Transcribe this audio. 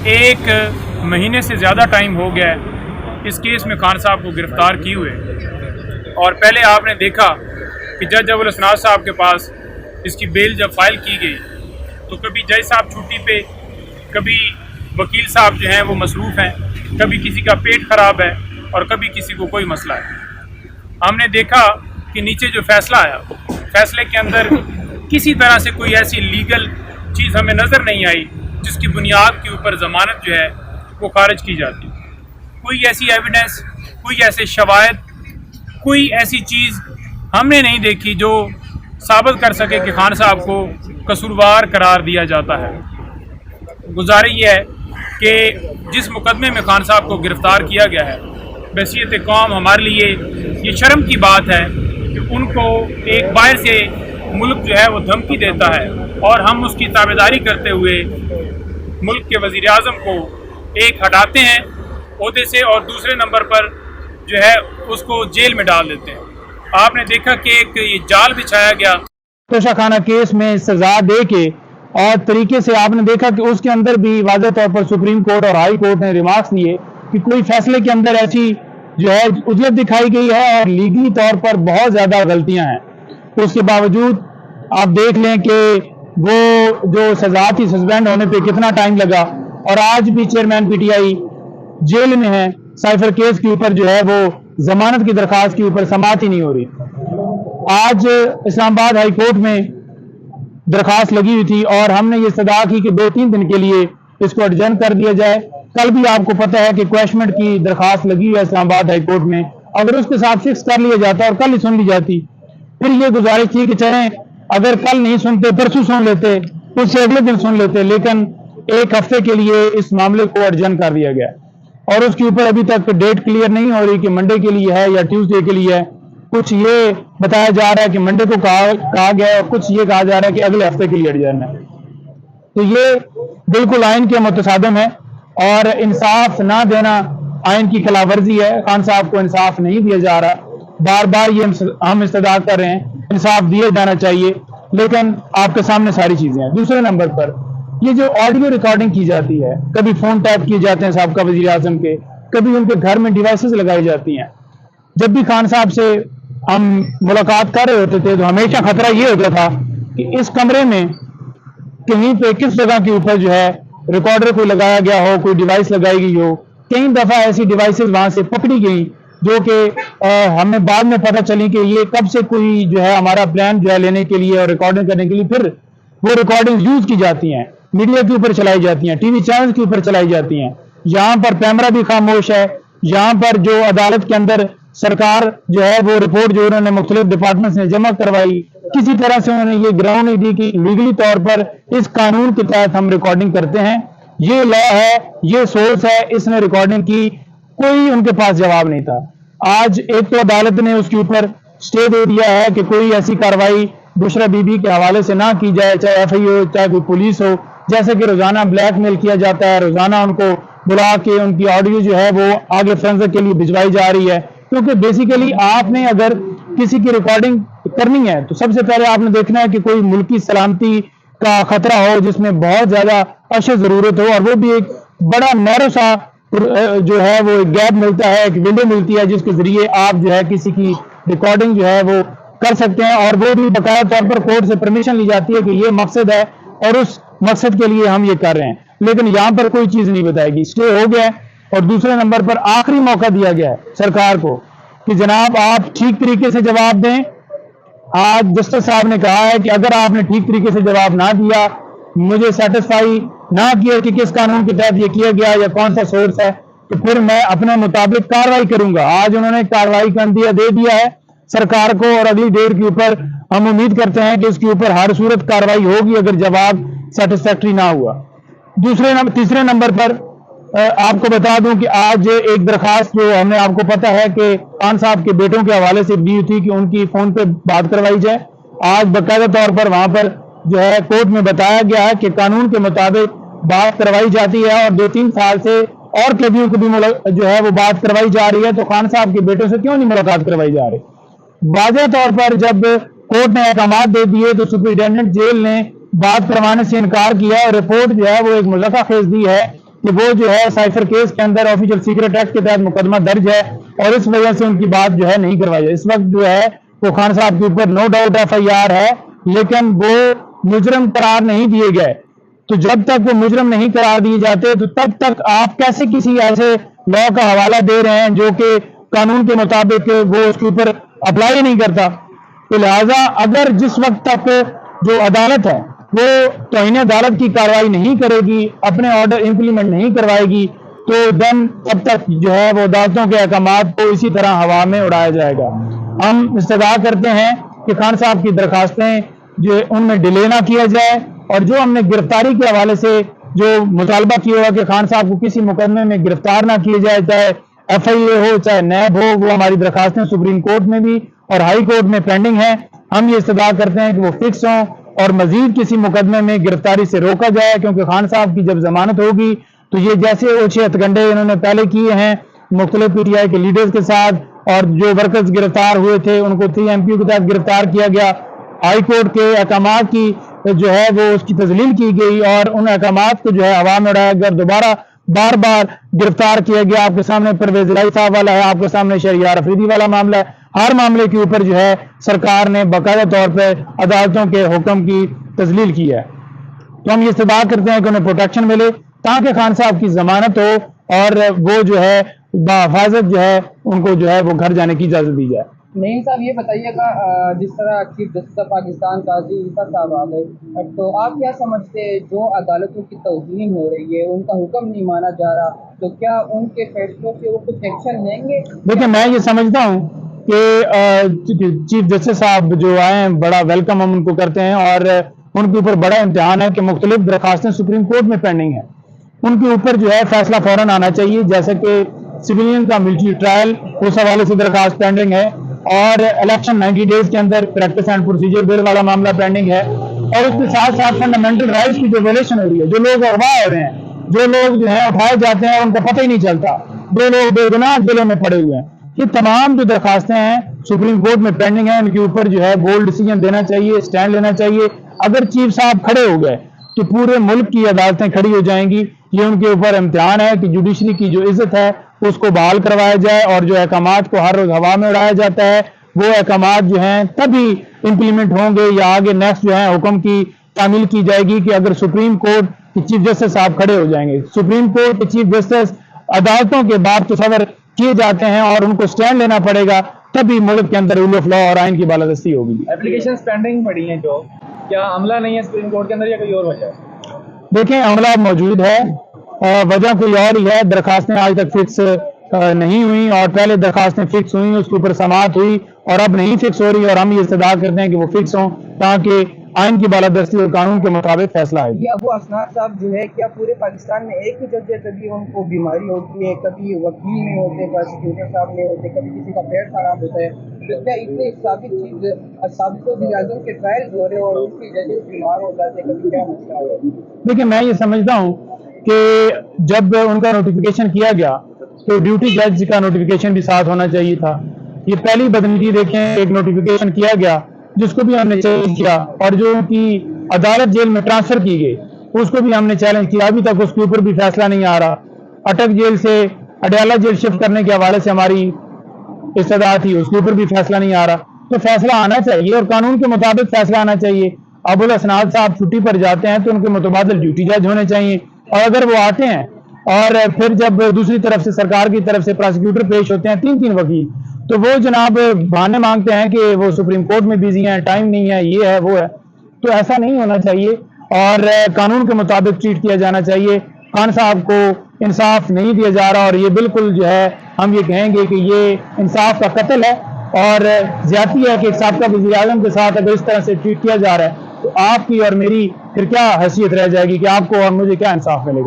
ایک مہینے سے زیادہ ٹائم ہو گیا ہے اس کیس میں خان صاحب کو گرفتار کیے ہوئے، اور پہلے آپ نے دیکھا کہ جج ابوالاسناد صاحب کے پاس اس کی بیل جب فائل کی گئی تو کبھی جج صاحب چھٹی پہ، کبھی وکیل صاحب جو ہیں وہ مصروف ہیں، کبھی کسی کا پیٹ خراب ہے اور کبھی کسی کو کوئی مسئلہ ہے۔ ہم نے دیکھا کہ نیچے جو فیصلہ آیا، فیصلے کے اندر کسی طرح سے کوئی ایسی لیگل چیز ہمیں نظر نہیں آئی جس کی بنیاد کے اوپر ضمانت جو ہے وہ خارج کی جاتی۔ کوئی ایسی ایویڈنس، کوئی ایسے شواہد، کوئی ایسی چیز ہم نے نہیں دیکھی جو ثابت کر سکے کہ خان صاحب کو قصوروار قرار دیا جاتا ہے۔ گزارش یہ ہے کہ جس مقدمے میں خان صاحب کو گرفتار کیا گیا ہے، بحیثیت قوم ہمارے لیے یہ شرم کی بات ہے کہ ان کو ایک باہر سے ملک جو ہے وہ دھمکی دیتا ہے اور ہم اس کی تابعداری کرتے ہوئے ملک کے وزیر اعظم کو ایک ہٹاتے ہیں عہدے سے اور دوسرے نمبر پر جو ہے اس کو جیل میں ڈال دیتے ہیں۔ آپ نے دیکھا کہ ایک یہ جال بچھایا گیا توشہ خانہ کیس میں سزا دے کے، اور طریقے سے آپ نے دیکھا کہ اس کے اندر بھی واضح طور پر سپریم کورٹ اور ہائی کورٹ نے ریمارکس دیے کہ کوئی فیصلے کے اندر ایسی جو ہے عجلت دکھائی گئی ہے اور لیگلی طور پر بہت زیادہ غلطیاں ہیں۔ اس کے باوجود آپ دیکھ لیں کہ وہ جو سزا تھی سسپینڈ ہونے پہ کتنا ٹائم لگا، اور آج بھی چیئرمین پی ٹی آئی جیل میں ہے۔ سائفر کیس کے اوپر جو ہے وہ ضمانت کی درخواست کے اوپر سماعت ہی نہیں ہو رہی۔ آج اسلام آباد ہائی کورٹ میں درخواست لگی ہوئی تھی اور ہم نے یہ استدعا کی کہ 2-3 دن کے لیے اس کو ایڈجرن کر دیا جائے۔ کل بھی آپ کو پتہ ہے کہ کویشمنٹ کی درخواست لگی ہوئی ہے اسلام آباد ہائی کورٹ میں، اگر اس کے ساتھ فکس کر لیا جاتا اور کل ہی سن لی جاتی، پھر یہ گزارش تھی کہ چلیں اگر کل نہیں سنتے پرسوں سن لیتے، اس سے اگلے دن سن لیتے، لیکن 1 ہفتے کے لیے اس معاملے کو ایڈجرن کر دیا گیا اور اس کے اوپر ابھی تک ڈیٹ کلیئر نہیں ہو رہی کہ منڈے کے لیے ہے یا ٹیوزڈے کے لیے ہے۔ کچھ یہ بتایا جا رہا ہے کہ منڈے کو کہا گیا ہے اور کچھ یہ کہا جا رہا ہے کہ اگلے ہفتے کے لیے ایڈجرن ہے۔ تو یہ بالکل آئین کے متصادم ہے اور انصاف نہ دینا آئین کی خلاف ورزی ہے۔ خان صاحب کو انصاف نہیں دیا جا رہا، بار بار یہ ہم استدعا کر رہے ہیں انصاف دیا جانا چاہیے، لیکن آپ کے سامنے ساری چیزیں ہیں۔ دوسرے نمبر پر یہ جو آڈیو ریکارڈنگ کی جاتی ہے، کبھی فون ٹیپ کیے جاتے ہیں سابقہ وزیر اعظم کے، کبھی ان کے گھر میں ڈیوائسز لگائی جاتی ہیں۔ جب بھی خان صاحب سے ہم ملاقات کر رہے ہوتے تھے تو ہمیشہ خطرہ یہ ہوتا تھا کہ اس کمرے میں کہیں پہ کس جگہ کے اوپر جو ہے ریکارڈر کوئی لگایا گیا ہو، کوئی ڈیوائس لگائی گئی ہو۔ کئی دفعہ ایسی ڈیوائسز وہاں سے پکڑی گئیں جو کہ ہمیں بعد میں پتہ چلی کہ یہ کب سے کوئی جو ہے ہمارا پلان جو ہے لینے کے لیے اور ریکارڈنگ کرنے کے لیے، پھر وہ ریکارڈنگ یوز کی جاتی ہیں، میڈیا کے اوپر چلائی جاتی ہیں، ٹی وی چینل کے اوپر چلائی جاتی ہیں۔ یہاں پر کیمرہ بھی خاموش ہے، یہاں پر جو عدالت کے اندر سرکار جو ہے وہ رپورٹ جو انہوں نے مختلف ڈپارٹمنٹس نے جمع کروائی، کسی طرح سے انہوں نے یہ گراؤنڈ نہیں دی کہ لیگلی طور پر اس قانون کے تحت ہم ریکارڈنگ کرتے ہیں، یہ لا ہے، یہ سورس ہے، اس نے ریکارڈنگ کی۔ کوئی ان کے پاس جواب نہیں تھا۔ آج ایک تو عدالت نے اس کے اوپر سٹے دے دیا ہے کہ کوئی ایسی کارروائی بشرا بی بی کے حوالے سے نہ کی جائے، چاہے ایف آئی ہو چاہے کوئی پولیس ہو، جیسے کہ روزانہ بلیک میل کیا جاتا ہے، روزانہ ان کو بلا کے ان کی آڈیو جو ہے وہ آگے فرنزک کے لیے بھجوائی جا رہی ہے۔ کیونکہ بیسیکلی آپ نے اگر کسی کی ریکارڈنگ کرنی ہے تو سب سے پہلے آپ نے دیکھنا ہے کہ کوئی ملکی سلامتی کا خطرہ ہو جس میں بہت زیادہ اشد ضرورت ہو، اور وہ بھی ایک بڑا نیرو سا جو ہے وہ ایک گیپ ملتا ہے، ایک ونڈو ملتی ہے جس کے ذریعے آپ جو ہے کسی کی ریکارڈنگ جو ہے وہ کر سکتے ہیں، اور وہ بھی باقاعدہ طور پر کورٹ سے پرمیشن لی جاتی ہے کہ یہ مقصد ہے اور اس مقصد کے لیے ہم یہ کر رہے ہیں۔ لیکن یہاں پر کوئی چیز نہیں بتائے گی، سٹے ہو گیا ہے۔ اور دوسرے نمبر پر آخری موقع دیا گیا ہے سرکار کو کہ جناب آپ ٹھیک طریقے سے جواب دیں۔ آج جسٹس صاحب نے کہا ہے کہ اگر آپ نے ٹھیک طریقے سے جواب نہ دیا، مجھے سیٹسفائی نہ کیا کہ کس قانون کے تحت یہ کیا گیا یا کون سا سورس ہے، تو پھر میں اپنے مطابق کارروائی کروں گا۔ آج انہوں نے کارروائی کا عندیہ دے دیا ہے سرکار کو، اور اگلی ڈیٹ کے اوپر ہم امید کرتے ہیں کہ اس کے اوپر ہر صورت کارروائی ہوگی اگر جواب سیٹسفیکٹری نہ ہوا۔ تیسرے نمبر پر آپ کو بتا دوں کہ آج ایک درخواست جو ہمیں آپ کو پتہ ہے کہ خان صاحب کے بیٹوں کے حوالے سے دی تھی کہ ان کی فون پہ بات کروائی جائے، آج باقاعدہ طور پر وہاں پر جو ہے کورٹ میں بتایا گیا ہے کہ قانون کے مطابق بات کروائی جاتی ہے، اور 2-3 سال سے اور قیدیوں کو بھی جو ہے وہ بات کروائی جا رہی ہے، تو خان صاحب کے بیٹوں سے کیوں نہیں ملاقات کروائی جا رہی؟ واضح طور پر جب کورٹ نے احکامات دے دیے تو سپرنٹینڈنٹ جیل نے بات کروانے سے انکار کیا، اور رپورٹ جو ہے وہ ایک مضحکہ خیز دی ہے کہ وہ جو ہے سائفر کیس کے اندر آفیشل سیکرٹ ایکٹ کے تحت مقدمہ درج ہے اور اس وجہ سے ان کی بات جو ہے نہیں کروائی جائے۔ اس وقت جو ہے وہ خان صاحب کے اوپر نو ڈاؤٹ FIR ہے، لیکن وہ مجرم قرار نہیں دیے گئے۔ تو جب تک وہ مجرم نہیں قرار دیے جاتے تو تب تک آپ کیسے کسی ایسے لا کا حوالہ دے رہے ہیں جو کہ قانون کے مطابق وہ اس کے اوپر اپلائی نہیں کرتا؟ تو لہٰذا اگر جس وقت تک جو عدالت ہے وہ توہین عدالت کی کارروائی نہیں کرے گی، اپنے آرڈر امپلیمنٹ نہیں کروائے گی، تو دن تب تک جو ہے وہ عدالتوں کے احکامات کو اسی طرح ہوا میں اڑایا جائے گا۔ ہم استدعا کرتے ہیں کہ خان صاحب کی درخواستیں جو ان میں ڈیلے نہ کیا جائے، اور جو ہم نے گرفتاری کے حوالے سے جو مطالبہ کیا ہوا کہ خان صاحب کو کسی مقدمے میں گرفتار نہ کیا جائے، چاہے FIA ہو چاہے نیب ہو، وہ ہماری درخواستیں سپریم کورٹ میں بھی اور ہائی کورٹ میں پینڈنگ ہیں۔ ہم یہ استدعا کرتے ہیں کہ وہ فکس ہوں اور مزید کسی مقدمے میں گرفتاری سے روکا جائے، کیونکہ خان صاحب کی جب ضمانت ہوگی تو یہ جیسے اوچھے ہتھ کنڈے انہوں نے پہلے کیے ہیں مختلف PTI کے لیڈرز کے ساتھ، اور جو ورکرز گرفتار ہوئے تھے ان کو 3 MPO کے تحت گرفتار کیا گیا، ہائی کورٹ کے احکامات کی جو ہے وہ اس کی تذلیل کی گئی اور ان احکامات کو جو ہے ہوا میں اڑایا گیا، دوبارہ بار بار گرفتار کیا گیا۔ آپ کے سامنے پرویز الہی صاحب والا ہے، آپ کے سامنے شہریار افریدی والا معاملہ ہے۔ ہر معاملے کے اوپر جو ہے سرکار نے باقاعدہ طور پہ عدالتوں کے حکم کی تذلیل کی ہے۔ تو ہم یہ استدعا کرتے ہیں کہ انہیں پروٹیکشن ملے تاکہ خان صاحب کی ضمانت ہو اور وہ جو ہے بحفاظت جو ہے ان کو جو ہے وہ گھر جانے کی اجازت دی جائے۔ نعیم صاحب یہ بتائیے گا، جس طرح چیف جسٹس آف پاکستان قاضی عیسیٰ صاحب آ گئے، تو آپ کیا سمجھتے ہیں جو عدالتوں کی توہین ہو رہی ہے، ان کا حکم نہیں مانا جا رہا، تو کیا ان کے فیصلوں سے وہ کچھ ایکشن لیں گے؟ دیکھیں میں یہ سمجھتا ہوں کہ چیف جسٹس صاحب جو آئے ہیں بڑا ویلکم ہم ان کو کرتے ہیں، اور ان کے اوپر بڑا امتحان ہے کہ مختلف درخواستیں سپریم کورٹ میں پینڈنگ ہیں، ان کے اوپر جو ہے فیصلہ فوراً آنا چاہیے، جیسے کہ سویلین کا ملٹری ٹرائل اس حوالے سے درخواست پینڈنگ ہے، اور الیکشن 90 ڈیز کے اندر پریکٹس اینڈ پروسیجر بل والا معاملہ پینڈنگ ہے، اور اس کے ساتھ ساتھ فنڈامنٹل رائٹس کی جو ویلیشن ہو رہی ہے، جو لوگ اغوا ہو رہے ہیں، جو لوگ جو ہے اٹھائے جاتے ہیں ان کو پتہ ہی نہیں چلتا، جو لوگ بے گناہ جیلوں میں پڑے ہوئے ہیں، یہ تمام جو درخواستیں ہیں سپریم کورٹ میں پینڈنگ ہیں، ان کے اوپر جو ہے بولڈ ڈیسیجن دینا چاہیے، سٹینڈ لینا چاہیے۔ اگر چیف صاحب کھڑے ہو گئے تو پورے ملک کی عدالتیں کھڑی ہو جائیں گی۔ یہ ان کے اوپر امتحان ہے کہ جوڈیشری کی جو عزت ہے اس کو بحال کروایا جائے، اور جو احکامات کو ہر روز ہوا میں اڑایا جاتا ہے وہ احکامات جو ہیں تبھی امپلیمنٹ ہوں گے، یا آگے نیکسٹ جو ہے حکم کی تعمیل کی جائے گی کہ اگر سپریم کورٹ کے چیف جسٹس صاحب کھڑے ہو جائیں گے۔ سپریم کورٹ کے چیف جسٹس عدالتوں کے باب تصور کیے جاتے ہیں اور ان کو سٹینڈ لینا پڑے گا، تبھی ملک کے اندر رول آف لا اور آئین کی بالادستی ہوگی۔ اپلیکیشنز پینڈنگ پڑی ہیں، جو کیا عملہ نہیں ہے سپریم کورٹ کے اندر یا کوئی اور وجہ ہے؟ دیکھیں عملہ موجود ہے، وجہ کوئی اور ہی ہے، درخواستیں آج تک فکس نہیں ہوئی، اور پہلے درخواستیں فکس ہوئی اس کے اوپر سماعت ہوئی اور اب نہیں فکس ہو رہی، اور ہم یہ استدعا کرتے ہیں کہ وہ فکس ہوں تاکہ آئین کی بالادستی اور قانون کے مطابق فیصلہ آئے۔ یہ ابو اسناد صاحب جو ہے کیا پورے پاکستان میں ایک ہی جج ہے؟ کبھی ان کو بیماری ہوتی ہے، کبھی وکیل نہیں ہوتے، پروسیکیوٹر صاحب نہیں ہوتے، کبھی کسی کا پیٹ خراب ہوتا ہے، تو کیا اتنے ثابت چیز سابق وزیر اعظم کے ٹرائل ہو رہے اور ان کی ججز بیمار ہو جاتے ہیں، کبھی کیا مسئلہ ہے؟ دیکھیں میں یہ سمجھتا ہوں کہ جب ان کا نوٹیفیکیشن کیا گیا تو ڈیوٹی جج کا نوٹیفیکیشن بھی ساتھ ہونا چاہیے تھا۔ یہ پہلی بدنیتی دیکھیں، ایک نوٹیفیکیشن کیا گیا جس کو بھی ہم نے چیلنج کیا، اور جو ان کی عدالت جیل میں ٹرانسفر کی گئی اس کو بھی ہم نے چیلنج کیا، ابھی تک اس کے اوپر بھی فیصلہ نہیں آ رہا۔ اٹک جیل سے اڈیالہ جیل شفٹ کرنے کے حوالے سے ہماری استدعا تھی، اس کے اوپر بھی فیصلہ نہیں آ رہا۔ تو فیصلہ آنا چاہیے اور قانون کے مطابق فیصلہ آنا چاہیے۔ ابو الاسناد صاحب چھٹی پر جاتے ہیں تو ان کے متبادل ڈیوٹی جج ہونے چاہیے، اور اگر وہ آتے ہیں اور پھر جب دوسری طرف سے سرکار کی طرف سے پروسیکیوٹر پیش ہوتے ہیں 3 وکیل، تو وہ جناب بہانے مانگتے ہیں کہ وہ سپریم کورٹ میں بیزی ہیں، ٹائم نہیں ہے، یہ ہے وہ ہے۔ تو ایسا نہیں ہونا چاہیے اور قانون کے مطابق ٹریٹ کیا جانا چاہیے۔ خان صاحب کو انصاف نہیں دیا جا رہا، اور یہ بالکل جو ہے ہم یہ کہیں گے کہ یہ انصاف کا قتل ہے اور زیادتی ہے کہ ایک سابقہ وزیر اعظم کے ساتھ اگر اس طرح سے ٹریٹ کیا جا رہا ہے تو آپ کی اور میری پھر کیا حیثیت رہ جائے گی کہ آپ کو اور مجھے کیا انصاف ملے گا۔